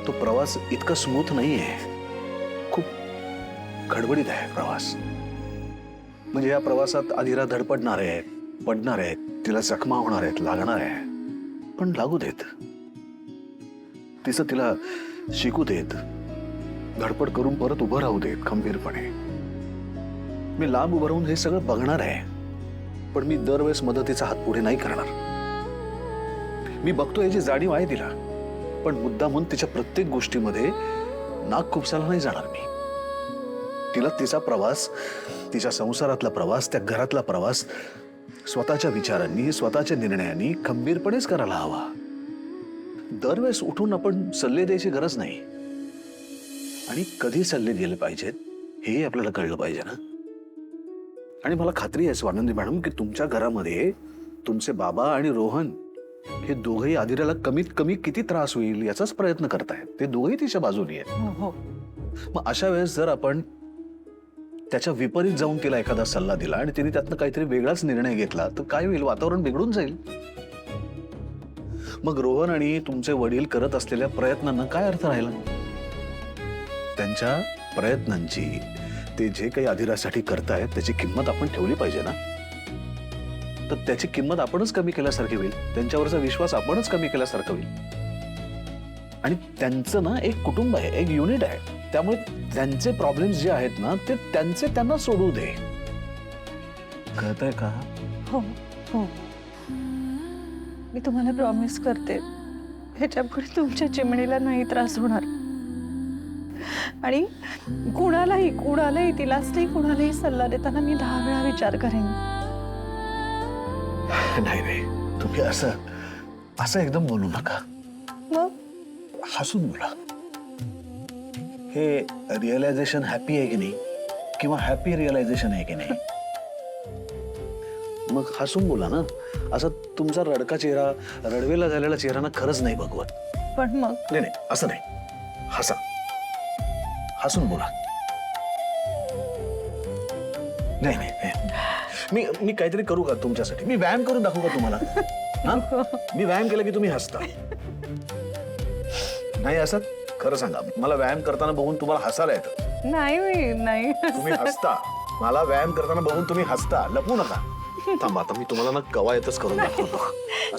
तो प्रवास इतका स्मूथ नाहीये, खूप खडबडीत आहे प्रवास. म्हणजे या प्रवासात आधीरा धडपडणार आहे, पडणार आहे, तिला जखमा होणार आहेत, लागणार आहे. पण लागू देत, तिचं तिला शिकू देत, धडपड करून परत उभं राहू देत खंबीरपणे. मी लांब उभं राहून हे सगळं बघणार आहे, पण मी दरवेळेस मदतीचा हात पुढे नाही करणार. मी बघतो याची जाणीव आहे तिला, पण मुद्दामून तिच्या प्रत्येक गोष्टीमध्ये नाक खुपसायला नाही जाणार मी. तिला तिचा प्रवास, तिच्या संसारातला प्रवास, त्या घरातला प्रवास स्वतःच्या विचारांनी, स्वतःच्या निर्णयांनी खंबीरपणेच करायला हवा. दरवेळेस उठून आपण सल्ले द्यायची गरज नाही. आणि कधी सल्ले दिले पाहिजेत हे आपल्याला कळलं पाहिजे ना. आणि मला खात्री आहे स्वानंदी मॅडम की तुमच्या घरामध्ये तुमचे बाबा आणि रोहन हे दोघेही आदिराला कमीत कमी किती त्रास होईल याचाच प्रयत्न करतायत. ते दोघेही तिच्या बाजूने आहेत. मग अशा वेळेस जर आपण त्याच्या विपरीत जाऊन तिला एखादा सल्ला दिला आणि तिने त्यातनं काहीतरी वेगळाच निर्णय घेतला तर काय होईल? वातावरण बिघडून जाईल. मग रोहन आणि तुमचे वडील करत असलेल्या प्रयत्नांना काय अर्थ राहिला? त्यांच्या प्रयत्नांची, ते जे काही आदिरासाठी करतायत त्याची किंमत आपण ठेवली पाहिजे ना. तर त्याची किंमत आपणच कमी केल्यासारखी होईल, त्यांच्यावरचा विश्वास आपणच कमी केल्यासारखं होईल. आणि त्यांचं ना एक कुटुंब आहे, एक युनिट आहे, त्यामुळे त्यांचे प्रॉब्लेम्स जे आहेत ना ते त्यांचे त्यांना सोडू दे. कळतंय का? हो हो, मी तुम्हाला प्रॉमिस करते ह्याच्यापुढे तुमच्या चिमणीला नाही त्रास होणार. आणि कुणालाही तिलाच नाही कुणालाही सल्ला देताना मी 10 वेळा विचार करेन. नाही नाही, तुम्ही असं एकदम बोलू नका. मग हसून बोला. हे रिअलायझेशन हॅपी आहे की नाही, किंवा हॅपी रिअलायझेशन आहे की नाही, मग हसून बोला ना. असं तुमचा रडका चेहरा, रडवेला झालेला चेहरा ना खरंच नाही बघवत. पण मग नाही नाही, असं नाही, हसा, हसून बोला. नाही नाही मी काहीतरी करू का तुमच्यासाठी? मी व्यायाम करून दाखवू का तुम्हाला? मी व्यायाम केला की तुम्ही हसता. नाही असं खरं सांगा, मला व्यायाम करताना बघून तुम्हाला हसायला येतं? नाही तुम्ही हसता, मला व्यायाम करताना बघून तुम्ही हसता. लपवू नका. थांबा, आता मी तुम्हाला ना कवायतच करून दाखवतो.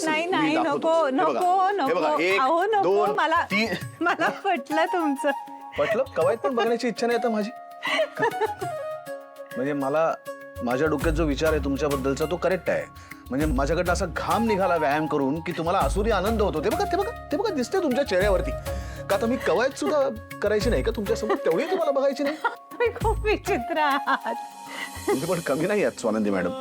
नाही नको अहो नको, मला पटलं तुमचं. पटलं? कवायत पण बघण्याची इच्छा नाही आता माझी. म्हणजे मला माझ्या डोक्यात जो विचार आहे तुमच्याबद्दलचा तो करेक्ट आहे. म्हणजे माझ्याकडनं असा घाम निघाला व्यायाम करून की तुम्हाला आसुरी आनंद होतो. ते बघा दिसते तुमच्या चेहऱ्यावरती. का आता मी कवायत सुद्धा करायची नाही का तुमच्यासोबत? तेवढी तुम्हाला बघायची नाही? खूप विचित्र आहात. तुम्ही पण कमी नाही आहात स्वानंदी मॅडम.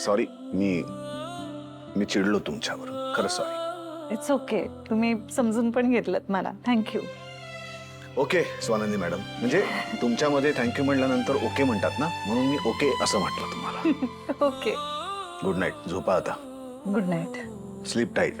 सॉरी, मी चिडलो तुमच्यावर, खरं सॉरी. इट्स ओके, तुम्ही समजून पण घेतलत मला. थँक्यू. ओके स्वानंदी मॅडम, म्हणजे तुमच्यामध्ये थँक्यू म्हटल्यानंतर ओके म्हणतात ना, म्हणून मी ओके असं म्हटलं तुम्हाला. Okay, good night. झोपा आता. Good night. Sleep tight.